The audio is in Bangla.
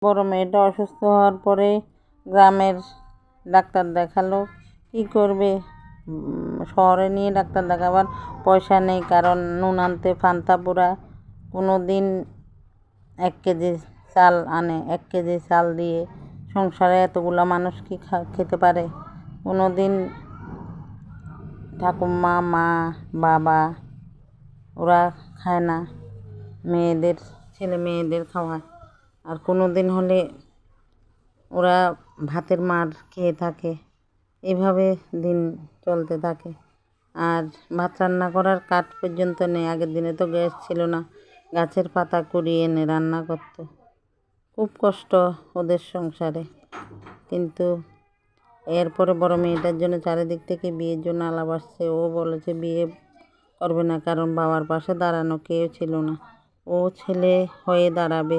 বড় মেয়েটা অসুস্থ হওয়ার পরে গ্রামের ডাক্তার দেখালো। কী করবে, শহরে নিয়ে ডাক্তার দেখাবার পয়সা নেই, কারণ নুন আনতে ফান্তা পোড়া। কোনো দিন 1 কেজি চাল আনে, 1 কেজি চাল দিয়ে সংসারে এতগুলো মানুষ কি খেতে পারে? কোনো দিন ঠাকুমা, মা, বাবা ওরা খায় না, ছেলে মেয়েদের খাওয়ায়। আর কোনো দিন হলে ওরা ভাতের মার খেয়ে থাকে। এভাবে দিন চলতে থাকে। আর ভাত রান্না করার কাঠ পর্যন্ত নেই। আগের দিনে তো গ্যাস ছিল না, গাছের পাতা কুড়িয়ে এনে রান্না করত। খুব কষ্ট ওদের সংসারে। কিন্তু এরপরে বড় মেয়েটার জন্য চারিদিক থেকে বিয়ের জন্য আলাপ আসছে। ও বলেছে বিয়ে করবে না, কারণ বাবার পাশে দাঁড়ানো কেউ ছিল না। ও ছেলে হয়ে দাঁড়াবে।